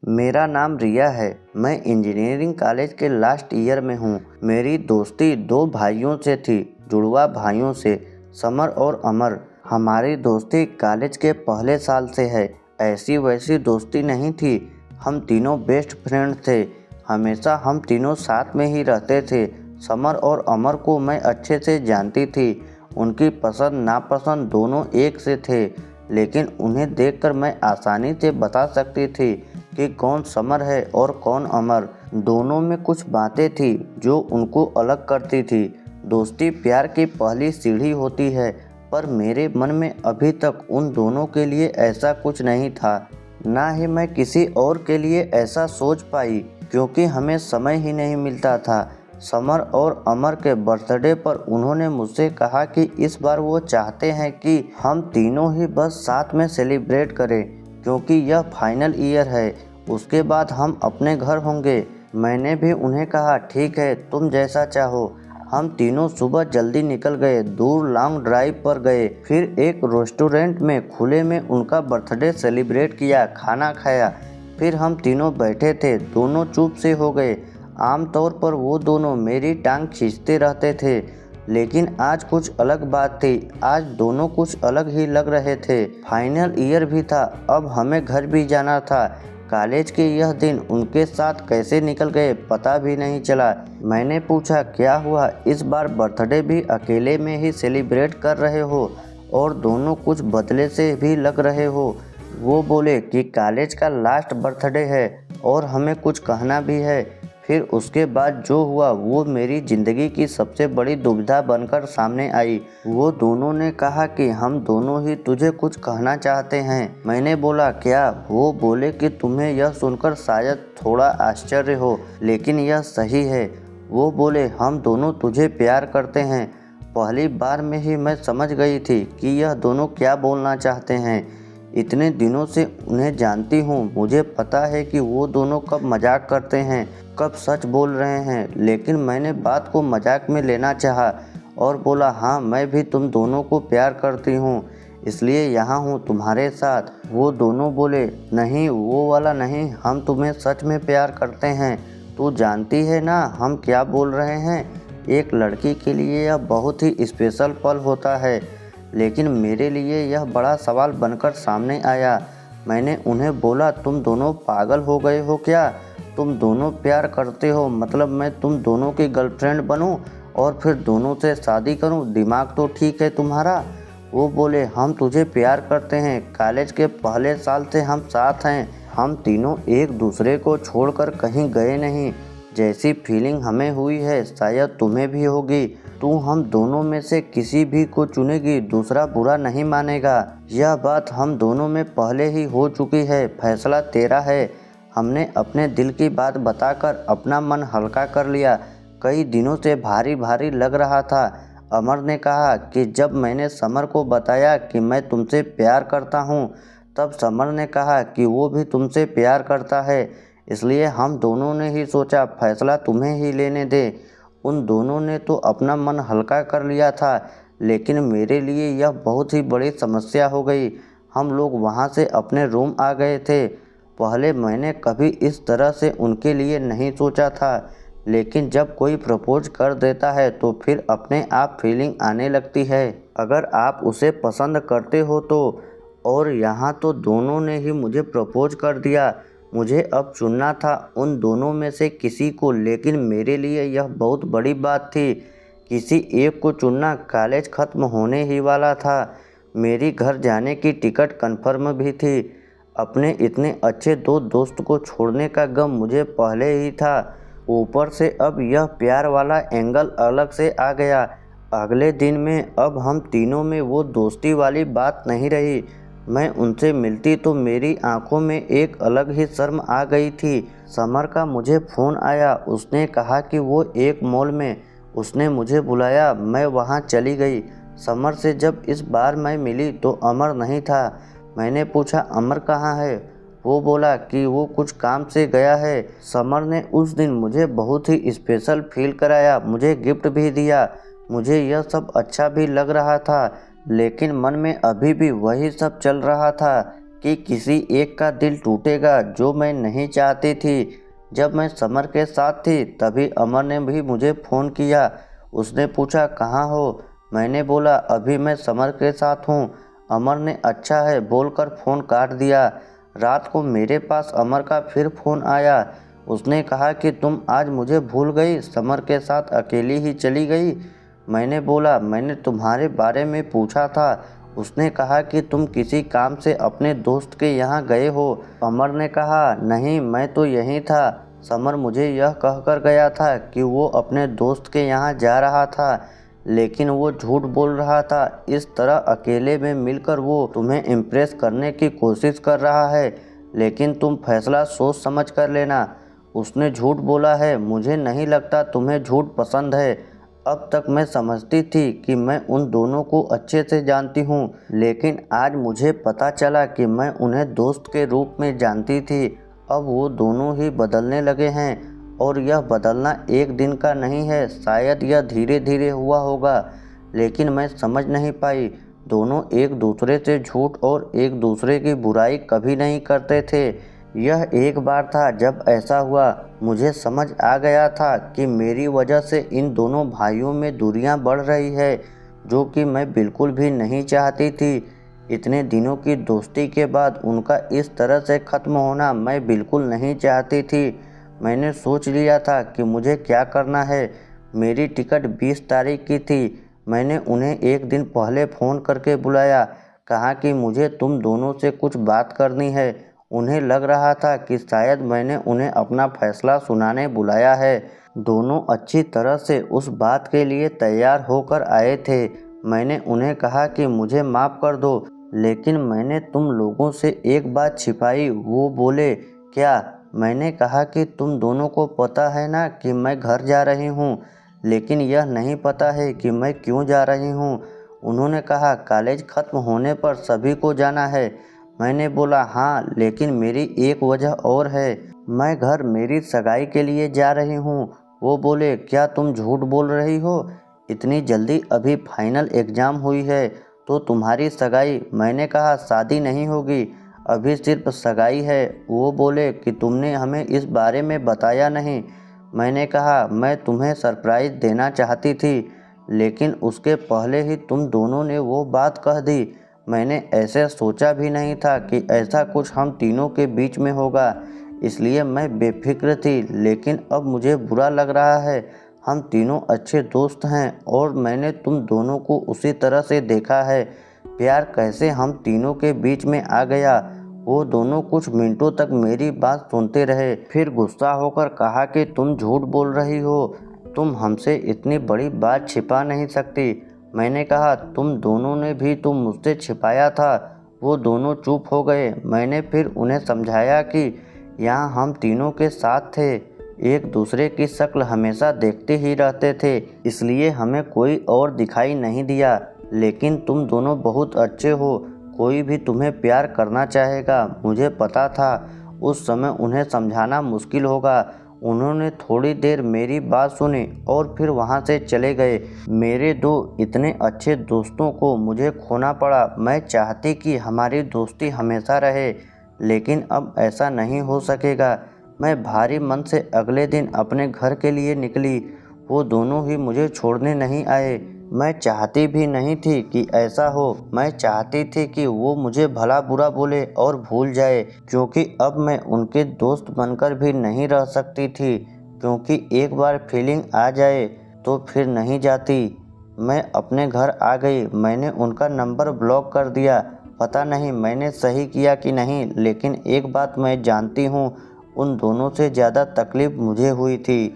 मेरा नाम रिया है। मैं इंजीनियरिंग कॉलेज के लास्ट ईयर में हूँ। मेरी दोस्ती दो भाइयों से थी, जुड़वा भाइयों से, समर और अमर। हमारी दोस्ती कॉलेज के पहले साल से है। ऐसी वैसी दोस्ती नहीं थी। हम तीनों बेस्ट फ्रेंड थे। हमेशा हम तीनों साथ में ही रहते थे। समर और अमर को मैं अच्छे से जानती थी। उनकी पसंद नापसंद दोनों एक से थे, लेकिन उन्हें देखकर मैं आसानी से बता सकती थी कि कौन समर है और कौन अमर। दोनों में कुछ बातें थी जो उनको अलग करती थी। दोस्ती प्यार की पहली सीढ़ी होती है, पर मेरे मन में अभी तक उन दोनों के लिए ऐसा कुछ नहीं था। ना ही मैं किसी और के लिए ऐसा सोच पाई, क्योंकि हमें समय ही नहीं मिलता था। समर और अमर के बर्थडे पर उन्होंने मुझसे कहा कि इस बार वो चाहते हैं कि हम तीनों ही बस साथ में सेलिब्रेट करें, क्योंकि यह फाइनल ईयर है। उसके बाद हम अपने घर होंगे। मैंने भी उन्हें कहा, ठीक है, तुम जैसा चाहो। हम तीनों सुबह जल्दी निकल गए, दूर लॉन्ग ड्राइव पर गए, फिर एक रेस्टोरेंट में खुले में उनका बर्थडे सेलिब्रेट किया, खाना खाया। फिर हम तीनों बैठे थे, दोनों चुप से हो गए। आमतौर पर वो दोनों मेरी टांग खींचते रहते थे, लेकिन आज कुछ अलग बात थी। आज दोनों कुछ अलग ही लग रहे थे। फाइनल ईयर भी था, अब हमें घर भी जाना था। कॉलेज के यह दिन उनके साथ कैसे निकल गए पता भी नहीं चला। मैंने पूछा, क्या हुआ, इस बार बर्थडे भी अकेले में ही सेलिब्रेट कर रहे हो और दोनों कुछ बदले से भी लग रहे हो? वो बोले कि कॉलेज का लास्ट बर्थडे है और हमें कुछ कहना भी है। फिर उसके बाद जो हुआ वो मेरी ज़िंदगी की सबसे बड़ी दुविधा बनकर सामने आई। वो दोनों ने कहा कि हम दोनों ही तुझे कुछ कहना चाहते हैं। मैंने बोला, क्या? वो बोले कि तुम्हें यह सुनकर शायद थोड़ा आश्चर्य हो, लेकिन यह सही है। वो बोले, हम दोनों तुझे प्यार करते हैं। पहली बार में ही मैं समझ गई थी कि यह दोनों क्या बोलना चाहते हैं। इतने दिनों से उन्हें जानती हूँ, मुझे पता है कि वो दोनों कब मजाक करते हैं, कब सच बोल रहे हैं, लेकिन मैंने बात को मजाक में लेना चाहा और बोला, हाँ, मैं भी तुम दोनों को प्यार करती हूँ, इसलिए यहाँ हूँ तुम्हारे साथ। वो दोनों बोले, नहीं, वो वाला नहीं, हम तुम्हें सच में प्यार करते हैं। तू जानती है ना हम क्या बोल रहे हैं? एक लड़की के लिए यह बहुत ही स्पेशल पल होता है, लेकिन मेरे लिए यह बड़ा सवाल बनकर सामने आया। मैंने उन्हें बोला, तुम दोनों पागल हो गए हो क्या? तुम दोनों प्यार करते हो, मतलब मैं तुम दोनों की गर्लफ्रेंड बनूं और फिर दोनों से शादी करूं? दिमाग तो ठीक है तुम्हारा? वो बोले, हम तुझे प्यार करते हैं, कॉलेज के पहले साल से हम साथ हैं। हम तीनों एक दूसरे को छोड़कर कहीं गए नहीं। जैसी फीलिंग हमें हुई है शायद तुम्हें भी होगी। तू हम दोनों में से किसी भी को चुनेगी, दूसरा बुरा नहीं मानेगा। यह बात हम दोनों में पहले ही हो चुकी है, फैसला तेरा है। हमने अपने दिल की बात बताकर अपना मन हल्का कर लिया। कई दिनों से भारी भारी लग रहा था। अमर ने कहा कि जब मैंने समर को बताया कि मैं तुमसे प्यार करता हूँ, तब समर ने कहा कि वो भी तुमसे प्यार करता है, इसलिए हम दोनों ने ही सोचा फैसला तुम्हें ही लेने दे। उन दोनों ने तो अपना मन हल्का कर लिया था, लेकिन मेरे लिए यह बहुत ही बड़ी समस्या हो गई। हम लोग वहाँ से अपने रूम आ गए थे। पहले मैंने कभी इस तरह से उनके लिए नहीं सोचा था, लेकिन जब कोई प्रपोज कर देता है तो फिर अपने आप फीलिंग आने लगती है। अगर आप उसे पसंद करते हो तो। और यहाँ तो दोनों ने ही मुझे प्रपोज कर दिया। मुझे अब चुनना था उन दोनों में से किसी को, लेकिन मेरे लिए यह बहुत बड़ी बात थी। किसी एक को चुनना। कॉलेज ख़त्म होने ही वाला था। मेरी घर जाने की टिकट कंफर्म भी थी। अपने इतने अच्छे दो दोस्त को छोड़ने का गम मुझे पहले ही था। ऊपर से अब यह प्यार वाला एंगल अलग से आ गया। अगले दिन में अब हम तीनों में वो दोस्ती वाली बात नहीं रही। मैं उनसे मिलती तो मेरी आंखों में एक अलग ही शर्म आ गई थी। समर का मुझे फ़ोन आया। उसने कहा कि वो एक मॉल में उसने मुझे बुलाया। मैं वहाँ चली गई। समर से जब इस बार मैं मिली तो अमर नहीं था। मैंने पूछा, अमर कहाँ है? वो बोला कि वो कुछ काम से गया है। समर ने उस दिन मुझे बहुत ही स्पेशल फील कराया, मुझे गिफ्ट भी दिया। मुझे यह सब अच्छा भी लग रहा था, लेकिन मन में अभी भी वही सब चल रहा था कि किसी एक का दिल टूटेगा जो मैं नहीं चाहती थी। जब मैं समर के साथ थी तभी अमर ने भी मुझे फ़ोन किया। उसने पूछा कहाँ हो? मैंने बोला अभी मैं समर के साथ हूँ। अमर ने अच्छा है बोलकर फ़ोन काट दिया। रात को मेरे पास अमर का फिर फ़ोन आया। उसने कहा कि तुम आज मुझे भूल गई, समर के साथ अकेली ही चली गई। मैंने बोला मैंने तुम्हारे बारे में पूछा था। उसने कहा कि तुम किसी काम से अपने दोस्त के यहाँ गए हो। अमर ने कहा नहीं, मैं तो यहीं था। समर मुझे यह कहकर गया था कि वो अपने दोस्त के यहाँ जा रहा था, लेकिन वो झूठ बोल रहा था। इस तरह अकेले में मिलकर वो तुम्हें इम्प्रेस करने की कोशिश कर रहा है, लेकिन तुम फैसला सोच समझ कर लेना। उसने झूठ बोला है। मुझे नहीं लगता तुम्हें झूठ पसंद है। अब तक मैं समझती थी कि मैं उन दोनों को अच्छे से जानती हूँ, लेकिन आज मुझे पता चला कि मैं उन्हें दोस्त के रूप में जानती थी। अब वो दोनों ही बदलने लगे हैं, और यह बदलना एक दिन का नहीं है। शायद यह धीरे धीरे हुआ होगा, लेकिन मैं समझ नहीं पाई। दोनों एक दूसरे से झूठ और एक दूसरे की बुराई कभी नहीं करते थे। यह एक बार था जब ऐसा हुआ। मुझे समझ आ गया था कि मेरी वजह से इन दोनों भाइयों में दूरियां बढ़ रही है, जो कि मैं बिल्कुल भी नहीं चाहती थी। इतने दिनों की दोस्ती के बाद उनका इस तरह से ख़त्म होना मैं बिल्कुल नहीं चाहती थी। मैंने सोच लिया था कि मुझे क्या करना है। मेरी टिकट 20 तारीख की थी। मैंने उन्हें एक दिन पहले फ़ोन करके बुलाया, कहा कि मुझे तुम दोनों से कुछ बात करनी है। उन्हें लग रहा था कि शायद मैंने उन्हें अपना फैसला सुनाने बुलाया है। दोनों अच्छी तरह से उस बात के लिए तैयार होकर आए थे। मैंने उन्हें कहा कि मुझे माफ़ कर दो, लेकिन मैंने तुम लोगों से एक बात छिपाई। वो बोले क्या? मैंने कहा कि तुम दोनों को पता है ना कि मैं घर जा रही हूँ, लेकिन यह नहीं पता है कि मैं क्यों जा रही हूँ। उन्होंने कहा कॉलेज ख़त्म होने पर सभी को जाना है। मैंने बोला हाँ, लेकिन मेरी एक वजह और है। मैं घर मेरी सगाई के लिए जा रही हूँ। वो बोले क्या तुम झूठ बोल रही हो? इतनी जल्दी? अभी फाइनल एग्ज़ाम हुई है तो तुम्हारी सगाई? मैंने कहा शादी नहीं होगी, अभी सिर्फ सगाई है। वो बोले कि तुमने हमें इस बारे में बताया नहीं। मैंने कहा मैं तुम्हें सरप्राइज़ देना चाहती थी, लेकिन उसके पहले ही तुम दोनों ने वो बात कह दी। मैंने ऐसे सोचा भी नहीं था कि ऐसा कुछ हम तीनों के बीच में होगा, इसलिए मैं बेफिक्र थी। लेकिन अब मुझे बुरा लग रहा है। हम तीनों अच्छे दोस्त हैं और मैंने तुम दोनों को उसी तरह से देखा है। प्यार कैसे हम तीनों के बीच में आ गया। वो दोनों कुछ मिनटों तक मेरी बात सुनते रहे, फिर गुस्सा होकर कहा कि तुम झूठ बोल रही हो, तुम हमसे इतनी बड़ी बात छिपा नहीं सकती। मैंने कहा तुम दोनों ने भी तो मुझसे छिपाया था। वो दोनों चुप हो गए। मैंने फिर उन्हें समझाया कि यहाँ हम तीनों के साथ थे, एक दूसरे की शक्ल हमेशा देखते ही रहते थे, इसलिए हमें कोई और दिखाई नहीं दिया। लेकिन तुम दोनों बहुत अच्छे हो, कोई भी तुम्हें प्यार करना चाहेगा। मुझे पता था उस समय उन्हें समझाना मुश्किल होगा। उन्होंने थोड़ी देर मेरी बात सुनी और फिर वहाँ से चले गए। मेरे दो इतने अच्छे दोस्तों को मुझे खोना पड़ा। मैं चाहती कि हमारी दोस्ती हमेशा रहे, लेकिन अब ऐसा नहीं हो सकेगा। मैं भारी मन से अगले दिन अपने घर के लिए निकली। वो दोनों ही मुझे छोड़ने नहीं आए। मैं चाहती भी नहीं थी कि ऐसा हो। मैं चाहती थी कि वो मुझे भला बुरा बोले और भूल जाए, क्योंकि अब मैं उनके दोस्त बनकर भी नहीं रह सकती थी, क्योंकि एक बार फीलिंग आ जाए तो फिर नहीं जाती। मैं अपने घर आ गई। मैंने उनका नंबर ब्लॉक कर दिया। पता नहीं मैंने सही किया कि नहीं, लेकिन एक बात मैं जानती हूँ, उन दोनों से ज़्यादा तकलीफ़ मुझे हुई थी।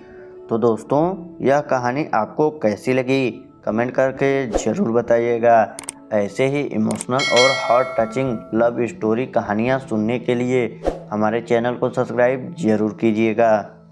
तो दोस्तों, यह कहानी आपको कैसी लगी कमेंट करके ज़रूर बताइएगा। ऐसे ही इमोशनल और हार्ट टचिंग लव स्टोरी कहानियाँ सुनने के लिए हमारे चैनल को सब्सक्राइब ज़रूर कीजिएगा।